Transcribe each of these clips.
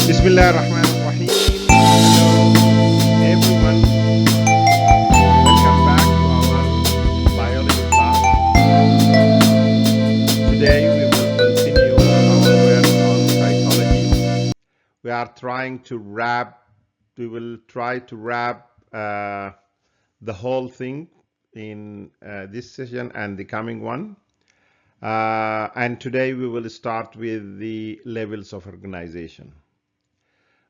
Bismillah ar-Rahman ar-Rahim. Hello everyone. Welcome back to our biology class. Today we will continue our work on psychology. We will try to wrap the whole thing in this session and the coming one. And today we will start with the levels of organization.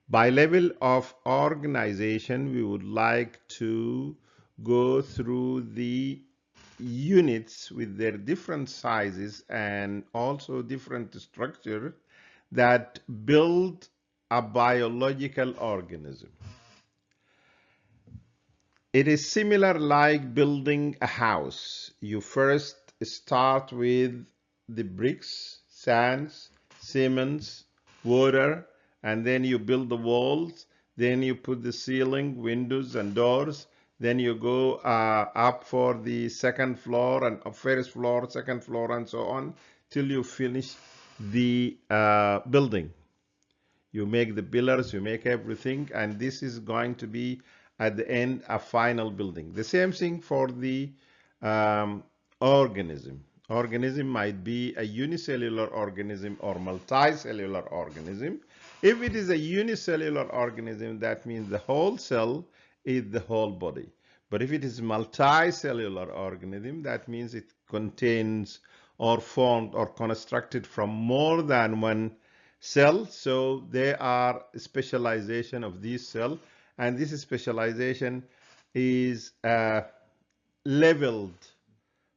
By level of organization, we would like to go through the units with their different sizes and also different structure that build a biological organism. It is similar like building a house. You first start with the bricks, sands, cements, water, and then you build the walls, then you put the ceiling, windows and doors, then you go up for the second floor and first floor, second floor and so on till you finish the building. You make the pillars, you make everything, and this is going to be at the end a final building. The same thing for the organism. Organism might be a unicellular organism or multicellular organism. If it is a unicellular organism, that means the whole cell is the whole body. But if it is multicellular organism, that means it contains or formed or constructed from more than one cell. So there are specialization of these cells, and this specialization is leveled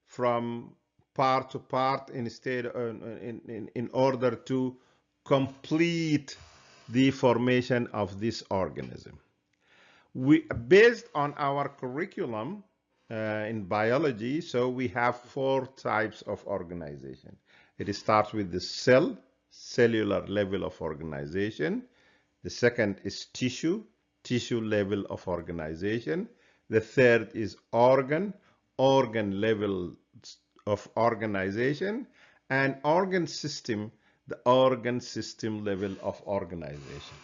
from part to part instead in order to complete the formation of this organism. Based on our curriculum in biology, so we have 4 types of organization. It starts with the cellular level of organization. The second is tissue level of organization. The third is organ level of organization, and organ system, the organ system level of organization.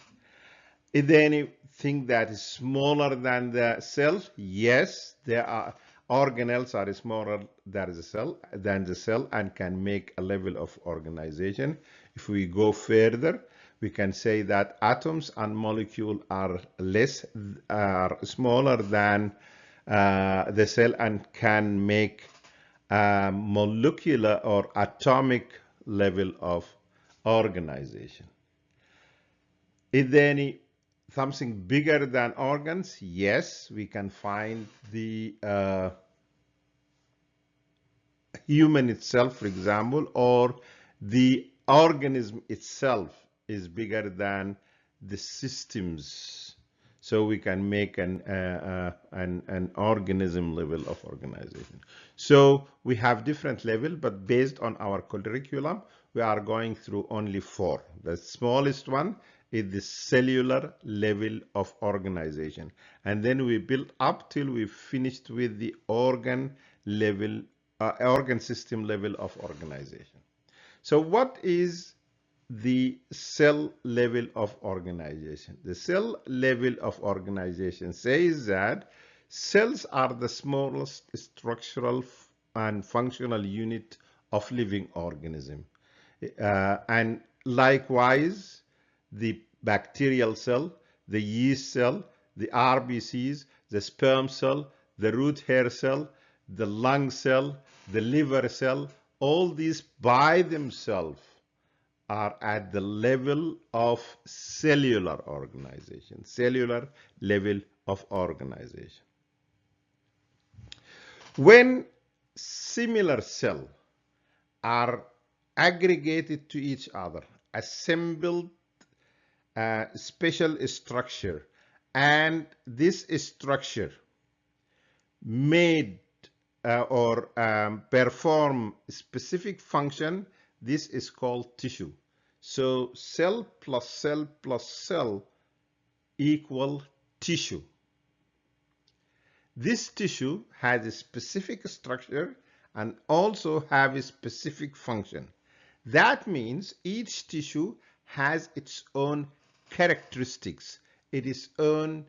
Is there anything that is smaller than the cell? Yes, there are. Organelles are smaller than the cell and can make a level of organization. If we go further, we can say that atoms and molecules are smaller than the cell and can make a molecular or atomic level of organization. Is there something bigger than organs? Yes, we can find the human itself, for example, or the organism itself is bigger than the systems. So we can make an organism level of organization. So we have different levels, but based on our curriculum, we are going through only 4. The smallest one is the cellular level of organization. And then we build up till we finished with the organ system level of organization. So what is the cell level of organization? The cell level of organization says that cells are the smallest structural and functional unit of living organism. And likewise, the bacterial cell, the yeast cell, the RBCs, the sperm cell, the root hair cell, the lung cell, the liver cell, all these by themselves are at the level of cellular organization, cellular level of organization. When similar cells are aggregated to each other, assembled special structure, and this structure made or perform specific function, This is called tissue. So cell plus cell plus cell equal tissue. This tissue has a specific structure and also have a specific function. That means each tissue has its own characteristics, its own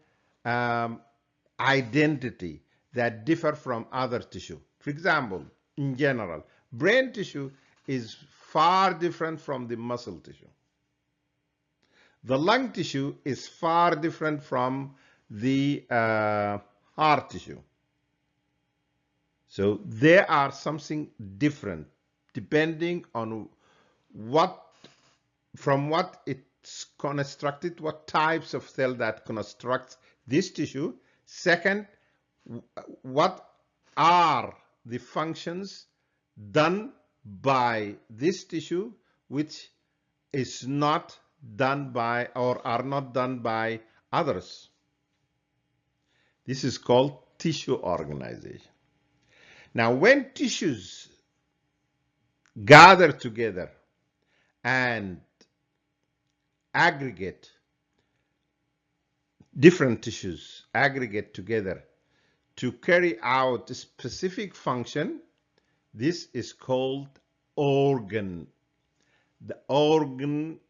identity that differ from other tissue. For example, in general, brain tissue is far different from the muscle tissue. The lung tissue is far different from the heart tissue. So there are something different depending on from what it's constructed, what types of cell that constructs this tissue. Second, what are the functions done by this tissue which is not done by or are not done by others. This is called tissue organization. Now, when tissues gather together and aggregate, different tissues aggregate together to carry out a specific function, this is called organ. The organ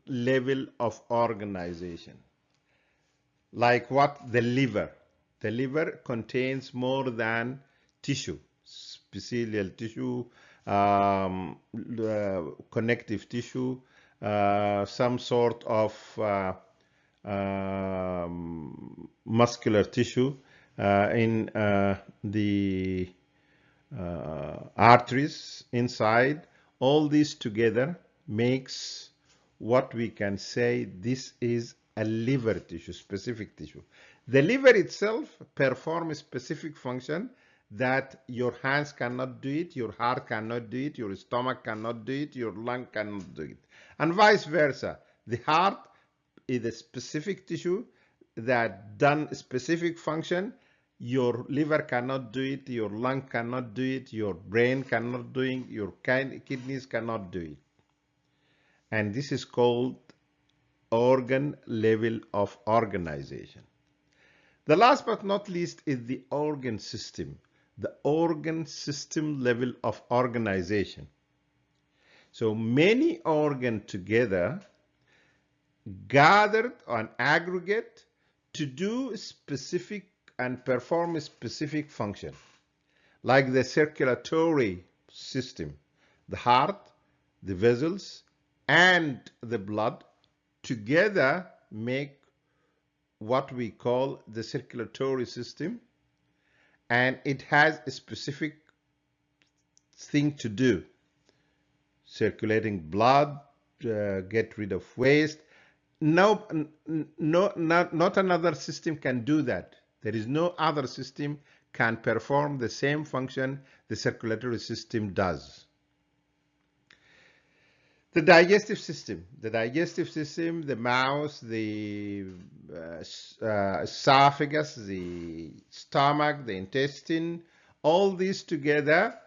level of organization. Like what? The liver. The liver contains more than tissue, epithelial tissue, connective tissue, some sort of muscular tissue in the arteries inside. All these together makes what we can say this is a liver tissue, specific tissue. The liver itself performs a specific function that your hands cannot do it, your heart cannot do it, your stomach cannot do it, your lung cannot do it, and vice versa. The heart is a specific tissue that done a specific function. Your liver cannot do it, your lung cannot do it, your brain cannot do it, your kidneys cannot do it. And this is called organ level of organization. The last but not least is the organ system. The organ system level of organization. So many organs together gathered on aggregate to do specific and perform a specific function, like the circulatory system. The heart, the vessels, and the blood together make what we call the circulatory system, and it has a specific thing to do. Circulating blood, get rid of waste. No, not another system can do that. There is no other system can perform the same function the circulatory system does. The digestive system, the mouth, the esophagus, the stomach, the intestine, all these together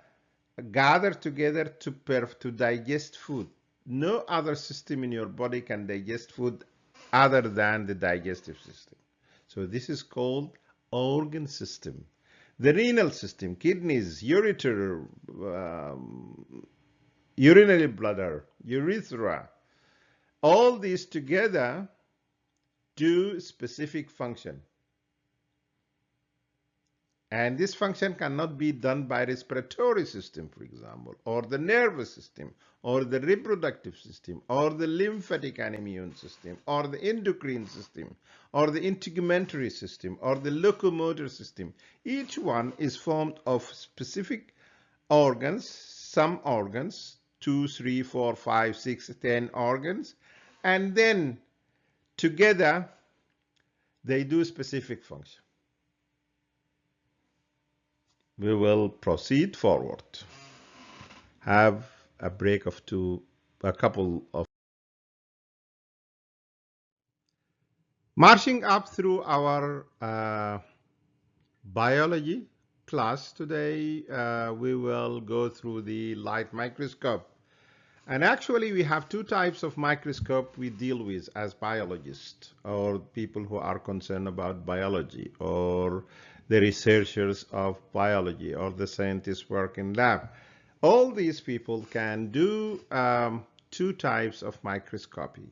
gather together to digest food. No other system in your body can digest food other than the digestive system. So this is called organ system. The renal system, kidneys, ureter, urinary bladder, urethra, all these together do specific function. And this function cannot be done by respiratory system, for example, or the nervous system, or the reproductive system, or the lymphatic and immune system, or the endocrine system, or the integumentary system, or the locomotor system. Each one is formed of specific organs, some organs, 2, 3, 4, 5, 6, 10 organs, and then together they do specific function. We will proceed forward. Have a break of a couple of. Marching up through our biology class today, we will go through the light microscope. And actually, we have two types of microscope we deal with as biologists or people who are concerned about biology or the researchers of biology or the scientists work in lab. All these people can do two types of microscopy,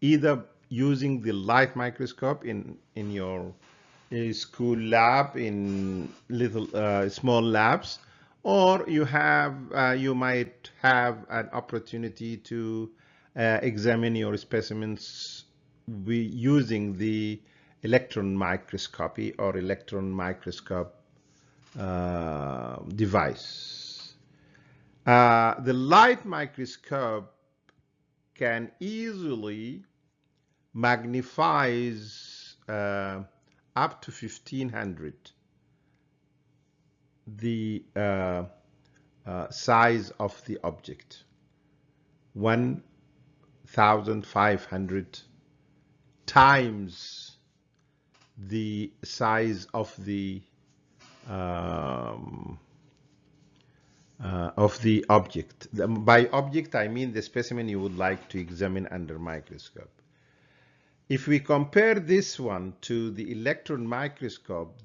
either using the light microscope in your school lab in little small labs, or you might have an opportunity to examine your specimens using the electron microscopy or electron microscope device. The light microscope can easily magnifies up to 1500 the size of the object, 1500 times the size of the object. By object, I mean the specimen you would like to examine under microscope. If we compare this one to the electron microscope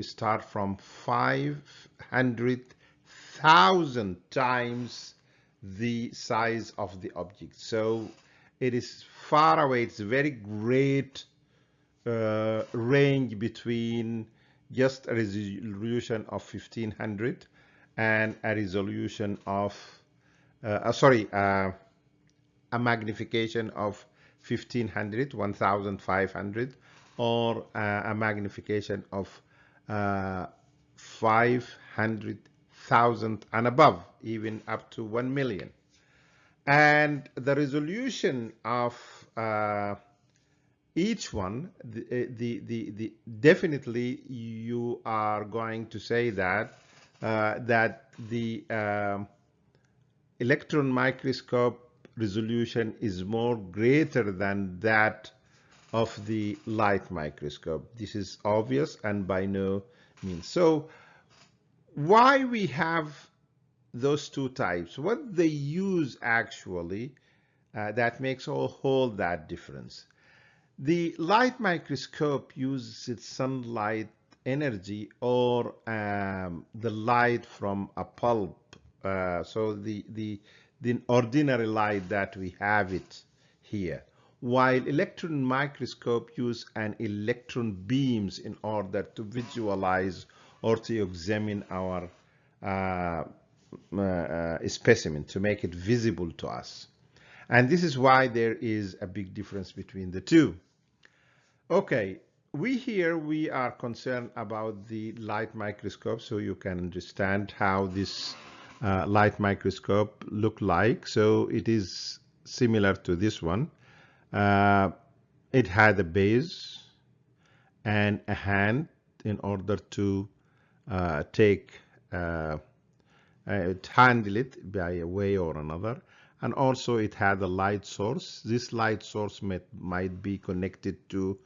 starts from 500,000 times the size of the object. So it is far away. It's a very great range between just a resolution of 1500 and a resolution of, a magnification of 1500, 1500, or a magnification of 500,000 and above, even up to 1 million. And the resolution of each one, definitely you are going to say that the electron microscope resolution is more greater than that of the light microscope. This is obvious and by no means. So why we have those two types? What they use actually that makes all that difference. The light microscope uses its sunlight energy or the light from a bulb. So the ordinary light that we have it here, while electron microscope use an electron beams in order to visualize or to examine our specimen, to make it visible to us. And this is why there is a big difference between the two. Okay, we are concerned about the light microscope, so you can understand how this light microscope look like. So it is similar to this one. It had a base and a hand in order to handle it by a way or another. And also it had a light source. This light source might be connected to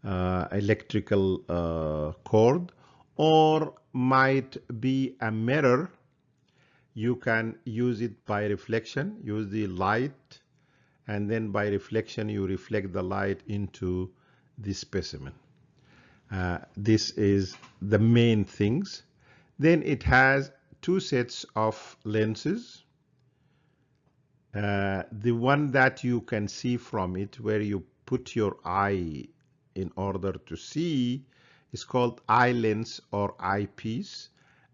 electrical cord, or might be a mirror. You can use it by reflection, use the light, and then by reflection you reflect the light into the specimen. This is the main things. Then it has two sets of lenses. The one that you can see from it, where you put your eye in order to see, is called eye lens or eyepiece.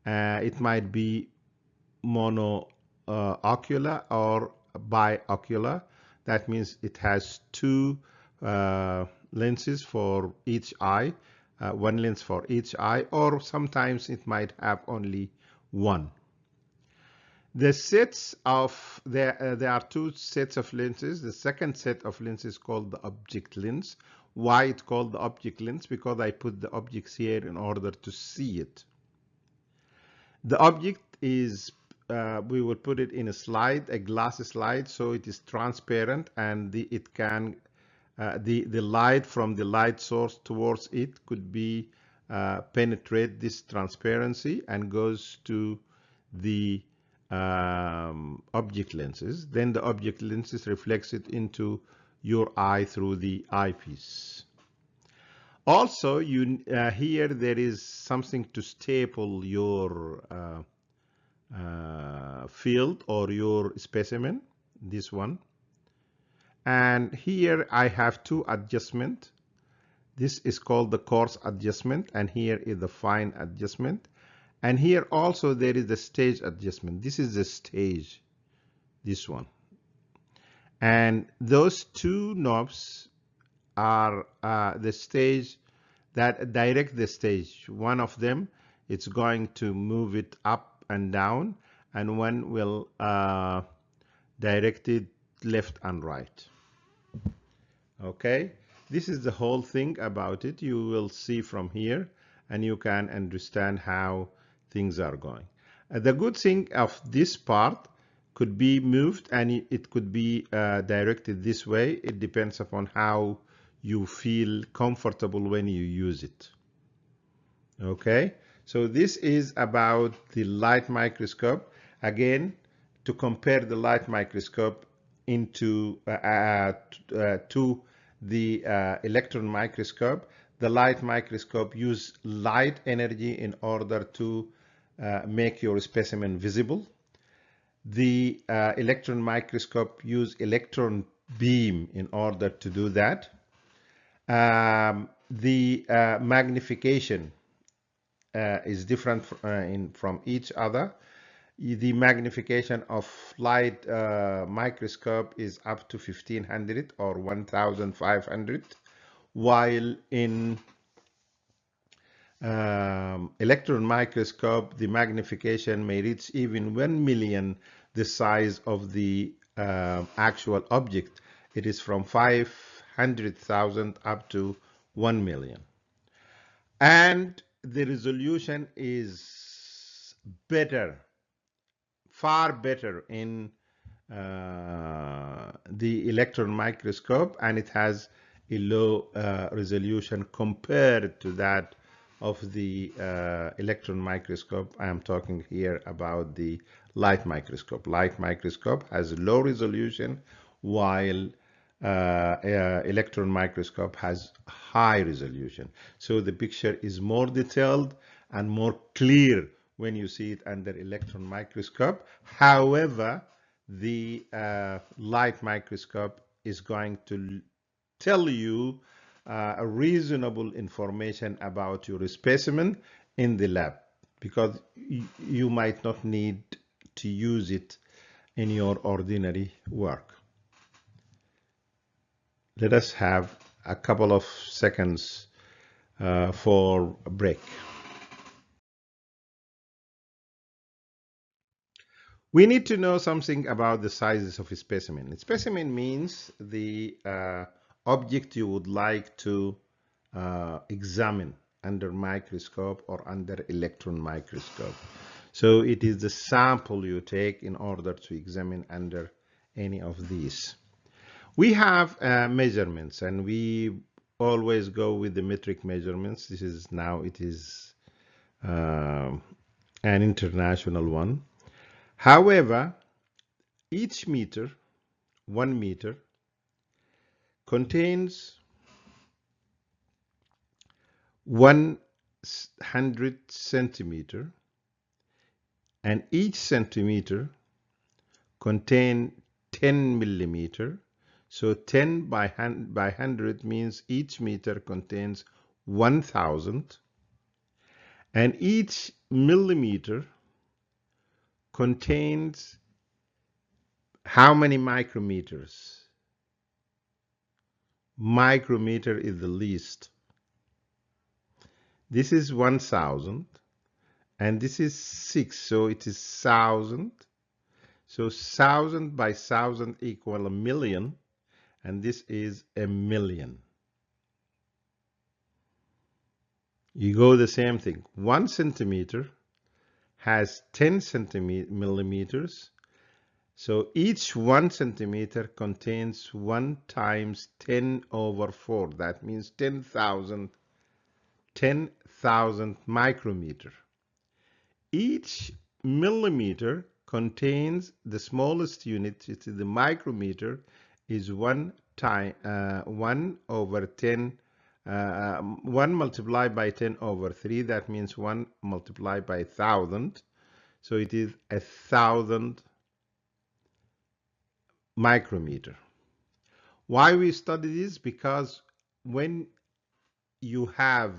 It might be monocular or biocular. That means it has two lenses for each eye, one lens for each eye, or sometimes it might have only one. The sets of there are two sets of lenses. The second set of lenses is called the object lens. Why it's called the object lens? Because I put the objects here in order to see it. The object is we will put it in a slide, a glass slide, so it is transparent, and the light from the light source towards it could be penetrate this transparency and goes to the object lenses. Then the object lenses reflects it into your eye through the eyepiece. Also, here there is something to staple your field or your specimen, this one. And here I have two adjustments. This is called the coarse adjustment, and here is the fine adjustment. And here also there is the stage adjustment. This is the stage, this one. And those two knobs are the stage that direct the stage. One of them, it's going to move it up and down, and one will direct it left and right. Okay, this is the whole thing about it. You will see from here, and you can understand how things are going. The good thing of this part could be moved, and it could be directed this way. It depends upon how you feel comfortable when you use it. Okay, so this is about the light microscope. Again, to compare the light microscope to the electron microscope. The light microscope uses light energy in order to make your specimen visible. The electron microscope uses electron beam in order to do that. The magnification is different from each other. The magnification of light microscope is up to 1500 or 1500, while in electron microscope the magnification may reach even 1 million the size of the actual object. It is from 500,000 up to 1 million. And the resolution is better, far better in the electron microscope, and it has a low resolution compared to that of the electron microscope. I am talking here about the light microscope. Light microscope has low resolution, while electron microscope has high resolution. So the picture is more detailed and more clear when you see it under electron microscope. However, the light microscope is going to tell you a reasonable information about your specimen in the lab, because you might not need to use it in your ordinary work. Let us have a couple of seconds for a break. We need to know something about the sizes of a specimen. A specimen means the object you would like to examine under microscope or under electron microscope. So it is the sample you take in order to examine under any of these. We have measurements, and we always go with the metric measurements. This is now, it is an international one. However, each meter, 1 meter, contains 100 centimeter, and each centimeter contains 10 millimeter. So 10 by 100 means each meter contains 1000, and each millimeter contains how many micrometers? Micrometer is the least. This is 1000, and this is 6, so it is 1000. So 1000 by 1000 equal a million, and this is a million. You go the same thing. 1 centimeter has 10 millimeters. So each 1 centimeter contains 1 times 10 over 4. That means 10,000 micrometer. Each millimeter contains the smallest unit, it is the micrometer, is 1 over 10, 1 multiplied by 10 over 3. That means 1 multiplied by 1,000. So it is 1,000 micrometer. Why we study this? Because when you have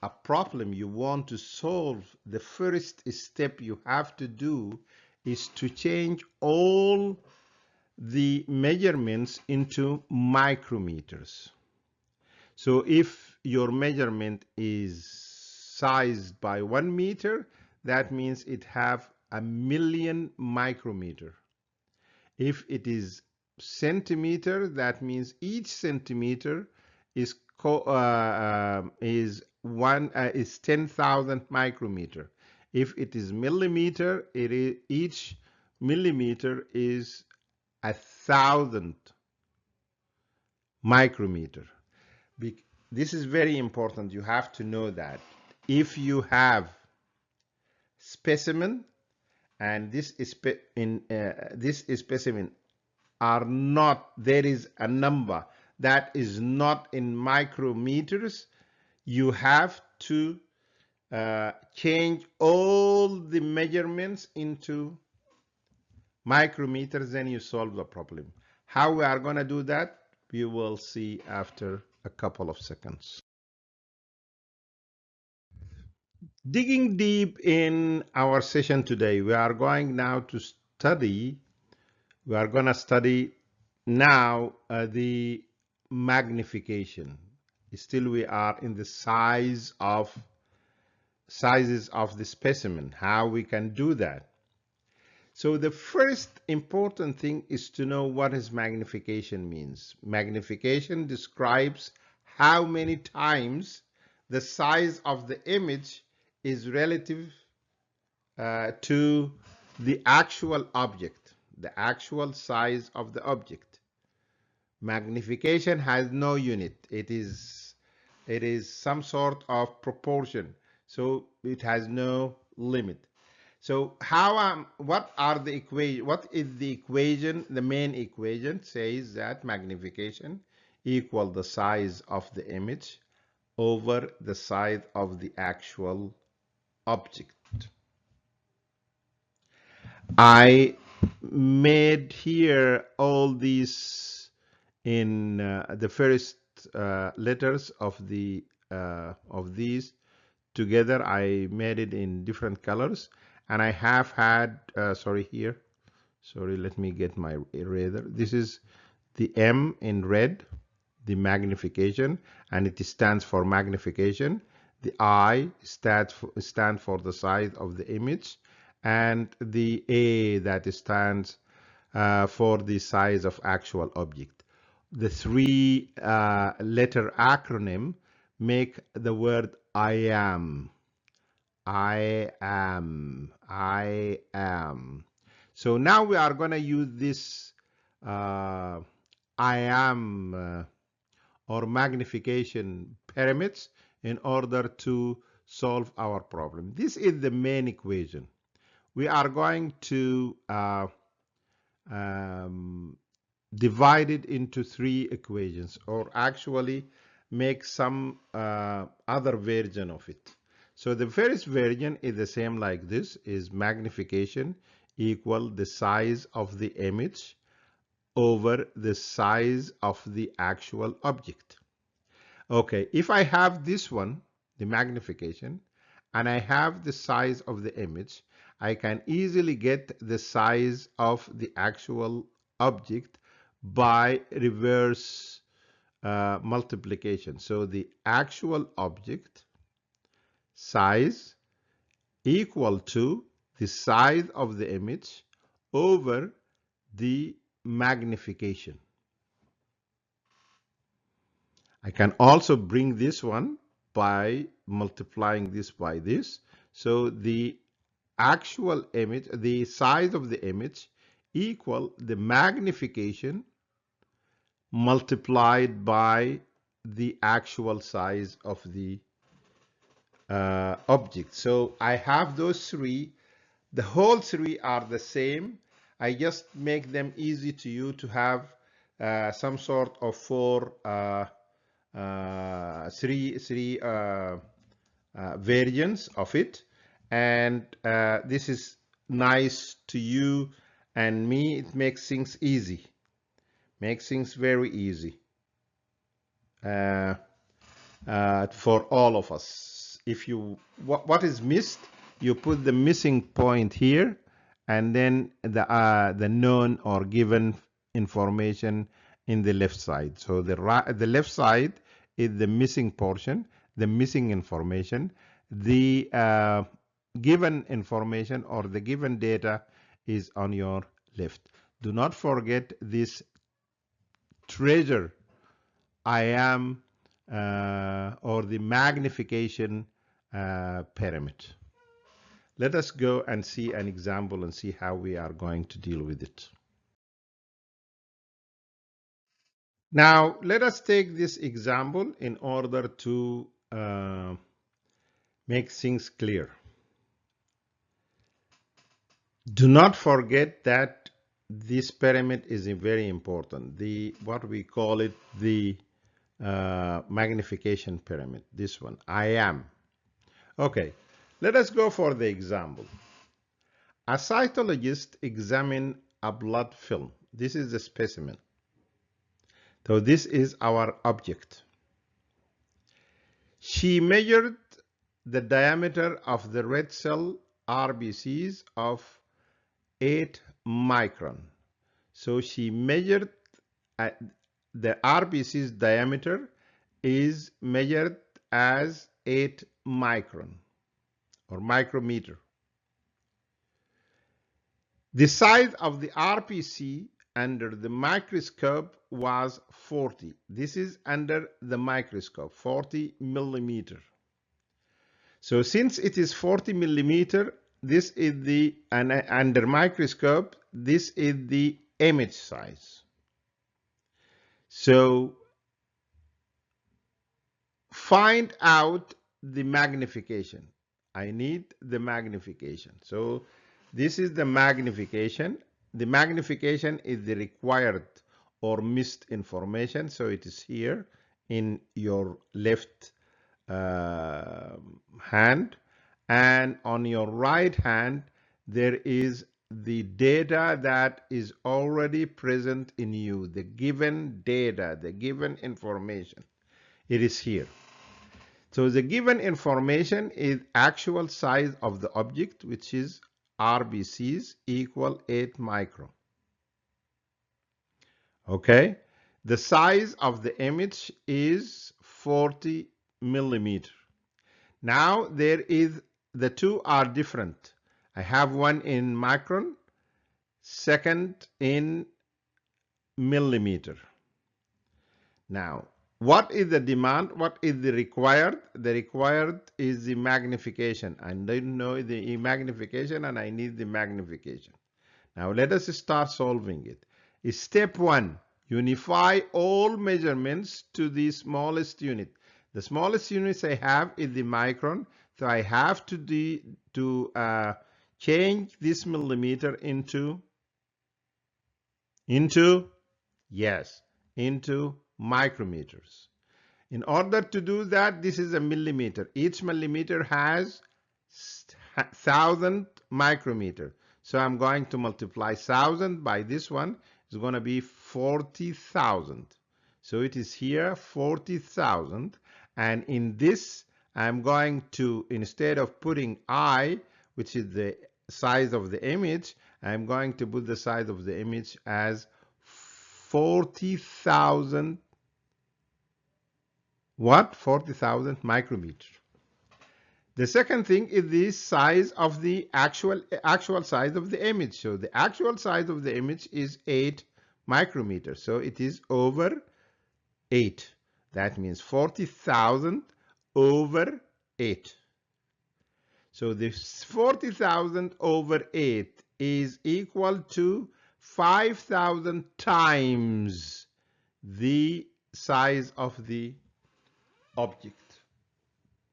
a problem you want to solve, the first step you have to do is to change all the measurements into micrometers. So if your measurement is sized by 1 meter, that means it have 1,000,000 micrometer. If it is centimeter, that means each centimeter is 10,000 micrometer. If it is millimeter, each millimeter is 1,000 micrometer. This is very important. You have to know that if you have specimen and this specimen are not, there is a number that is not in micrometers, you have to change all the measurements into micrometers, then you solve the problem. How we are going to do that, we will see after a couple of seconds. Digging deep in our session today, we are going now to study, we are going to study now the magnification. Still we are in the sizes of the specimen, how we can do that. So the first important thing is to know what is magnification means. Magnification describes how many times the size of the image is relative to the actual object, the actual size of the object. Magnification has no unit. It is some sort of proportion, so it has no limit. So what is the equation? The main equation says that magnification equal the size of the image over the size of the actual object. I made here all these in the first letters of these together. I made it in different colors, and I have had let me get my eraser. This is the M in red, the magnification, and it stands for magnification. The I stands for the size of the image, and the A that stands for the size of actual object. The three letter acronym make the word I am. I am. I am. So now we are going to use this I am or magnification pyramids in order to solve our problem. This is the main equation. We are going to divide it into three equations, or actually make some other version of it. So the first version is the same like this, is magnification equal the size of the image over the size of the actual object. Okay, if I have this one, the magnification, and I have the size of the image, I can easily get the size of the actual object by reverse multiplication. So the actual object size equal to the size of the image over the magnification. I can also bring this one by multiplying this by this. So the actual image, the size of the image equal the magnification multiplied by the actual size of the object. So I have those three The whole three are the same. I just make them easy to you to have some sort of three variants of it, and this is nice to you and me. It makes things easy, makes things very easy for all of us. If you what is missed, you put the missing point here, and then the known or given information in the left side. So the left side is the missing portion, the missing information. The given information or the given data is on your left. Do not forget this treasure I am or the magnification pyramid. Let us go and see an example and see how we are going to deal with it. Now, let us take this example in order to make things clear. Do not forget that this pyramid is very important. What we call it, the magnification pyramid. This one, I am. Okay, let us go for the example. A cytologist examined a blood film. This is the specimen. So this is our object. She measured the diameter of the red cell RBCs of 8 micron. So she measured the RBC's diameter is measured as 8 micron or micrometer. The size of the RBC under the microscope was 40. This is under the microscope, 40 millimeter. So since it is 40 millimeter, this is the, and under microscope, this is the image size. So find out the magnification. I need the magnification. So this is the magnification. The magnification is the required or missed information. So it is here in your left hand, and on your right hand there is the data that is already present in you, the given data, the given information. It is here. So the given information is actual size of the object, which is RBCs equal 8 micron. Okay, the size of the image is 40 millimeter. Now there is, the two are different. I have one in micron, second in millimeter. Now, what is the demand? What is the required? The required is the magnification. I don't know the magnification and I need the magnification. Now let us start solving it. Step 1, unify all measurements to the smallest unit. The smallest units I have is the micron, so I have to change this millimeter into micrometers. In order to do that, this is a millimeter. Each millimeter has 1,000 micrometer. So I'm going to multiply 1,000 by this one. It's going to be 40,000. So it is here 40,000. And in this, I'm going to, instead of putting I, which is the size of the image, I'm going to put the size of the image as 40,000 what? 40,000 micrometer. The second thing is the size of the actual size of the image. So the actual size of the image is 8 micrometers. So it is over 8. That means 40,000 over 8. So this 40,000 over 8 is equal to 5,000 times the size of the object.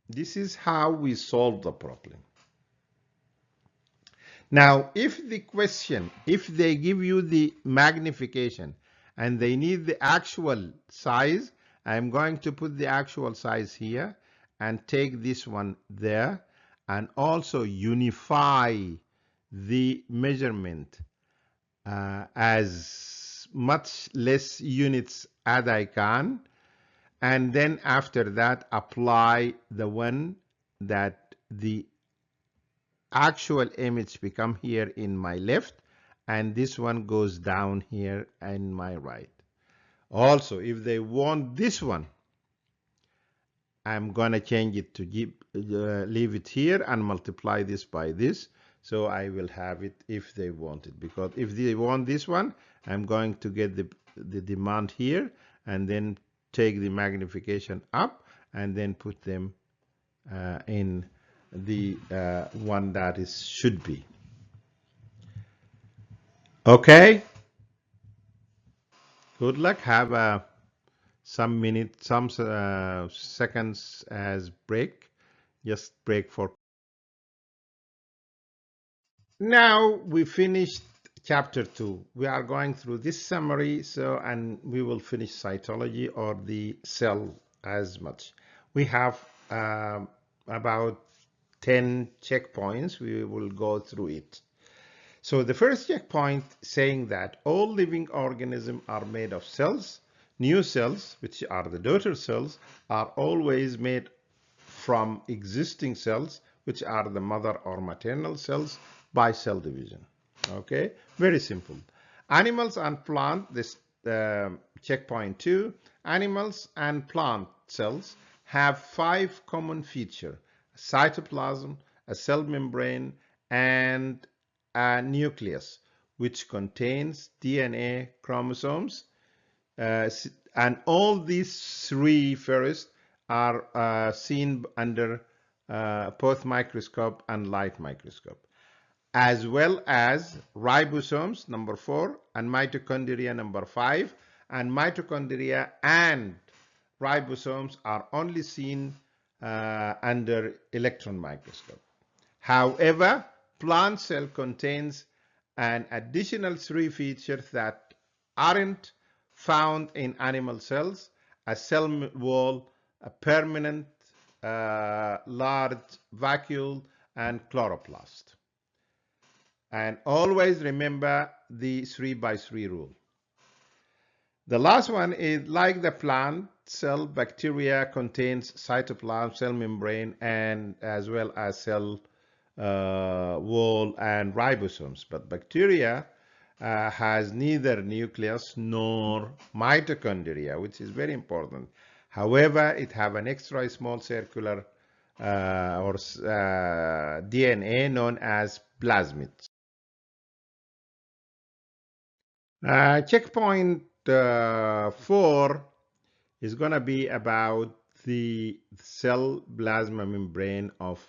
This is how we solve the problem. Now, if they give you the magnification and they need the actual size, I'm going to put the actual size here and take this one there and also unify the measurement as much less units as I can, and then after that apply the one that the actual image become here in my left, and this one goes down here in my right. Also, if they want this one, I'm gonna change it to leave it here and multiply this by this, so I will have it if they want it. Because if they want this one, I'm going to get the demand here and then take the magnification up and then put them in the one that is should be. Okay, good luck. Have some minutes, some seconds as break. Just break for. Now we finished chapter 2. We are going through this summary, and we will finish cytology or the cell as much. We have about 10 checkpoints. We will go through it. So the first checkpoint saying that all living organisms are made of cells. New cells, which are the daughter cells, are always made from existing cells, which are the mother or maternal cells, by cell division. Okay, very simple. Animals and plant, this checkpoint 2, animals and plant cells have 5 common features: cytoplasm, a cell membrane, and a nucleus, which contains DNA, chromosomes, and all these 3 first are seen under both microscope and light microscope, as well as ribosomes, number 4, and mitochondria, number 5. And mitochondria and ribosomes are only seen under electron microscope. However, plant cell contains an additional 3 features that aren't found in animal cells: a cell wall, a permanent large vacuole, and chloroplast. And always remember the 3x3 rule. The last one is like the plant cell, bacteria contains cytoplasm, cell membrane, and as well as cell wall and ribosomes. But bacteria has neither nucleus nor mitochondria, which is very important. However, it have an extra small circular DNA known as plasmids. Checkpoint 4 is going to be about the cell plasma membrane of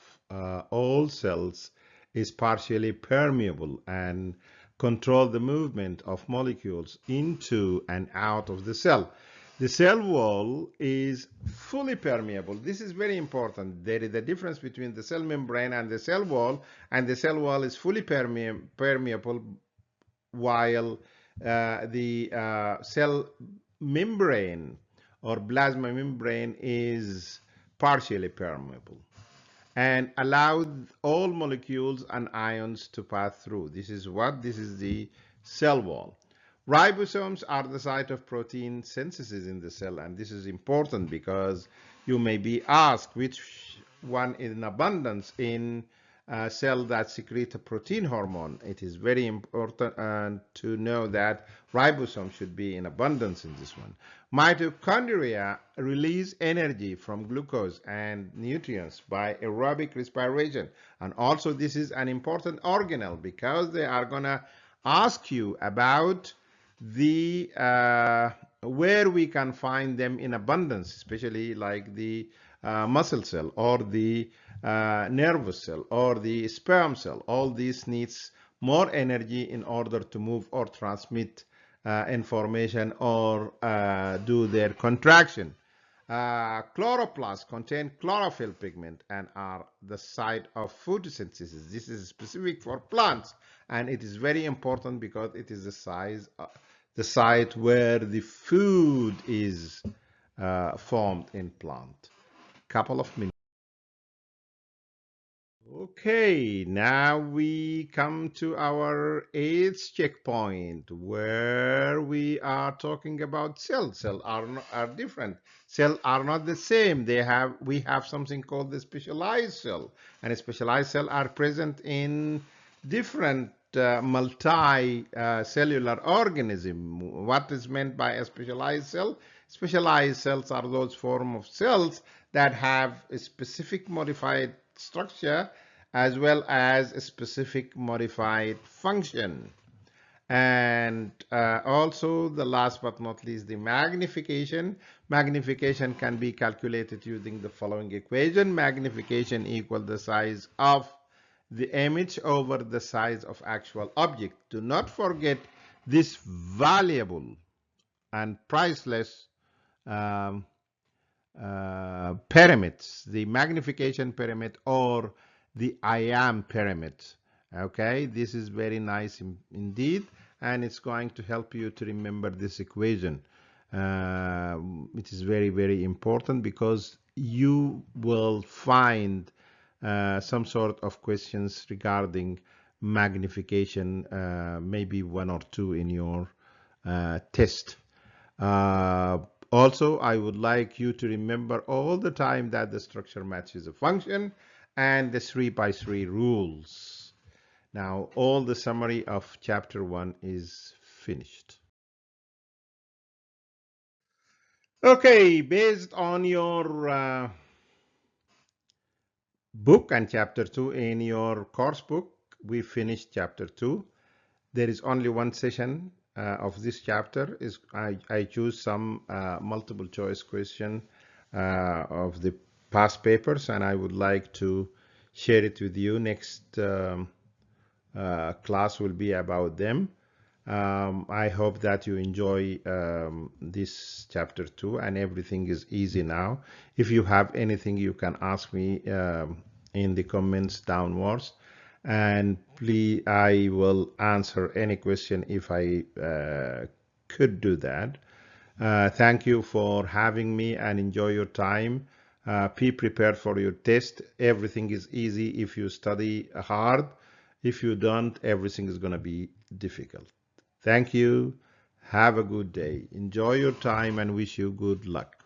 all cells is partially permeable and control the movement of molecules into and out of the cell. The cell wall is fully permeable. This is very important. There is a difference between the cell membrane and the cell wall, and the cell wall is fully permeable, while the cell membrane or plasma membrane is partially permeable and allowed all molecules and ions to pass through. This is the cell wall. Ribosomes are the site of protein synthesis in the cell, and this is important because you may be asked which one is in abundance in a cell that secretes a protein hormone. It is very important to know that ribosome should be in abundance in this one. Mitochondria release energy from glucose and nutrients by aerobic respiration, and also this is an important organelle because they are going to ask you about the where we can find them in abundance, especially like the muscle cell or the nervous cell or the sperm cell. All these needs more energy in order to move or transmit information or do their contraction. Chloroplasts contain chlorophyll pigment and are the site of photosynthesis. This is specific for plants, and it is very important because it is the site where the food is formed in plant. Couple of minutes. Okay, now we come to our eighth checkpoint where we are talking about cells. Cells are different. Cells are not the same. We have something called the specialized cell, and a specialized cell are present in different multi-cellular organism. What is meant by a specialized cell? Specialized cells are those form of cells that have a specific modified structure as well as a specific modified function. And also, the last but not least, the magnification. Magnification can be calculated using the following equation. Magnification equals the size of the image over the size of actual object. Do not forget this valuable and priceless um, pyramids, the magnification pyramid or the I am pyramid. Okay, this is very nice indeed, and it's going to help you to remember this equation. It is very, very important because you will find some sort of questions regarding magnification, maybe one or two in your test. Also, I would like you to remember all the time that the structure matches a function and the 3x3 rules. Now, all the summary of chapter 1 is finished. Okay, based on your book and chapter 2 in your course book, we finished chapter 2. There is only one session of this chapter. I choose some multiple choice question of the past papers, and I would like to share it with you. Next class will be about them. I hope that you enjoy this chapter 2, and everything is easy now. If you have anything, you can ask me in the comments downwards, and please, I will answer any question if I could do that. Thank you for having me, and enjoy your time. Be prepared for your test. Everything is easy if you study hard. If you don't, everything is going to be difficult. Thank you. Have a good day. Enjoy your time and wish you good luck.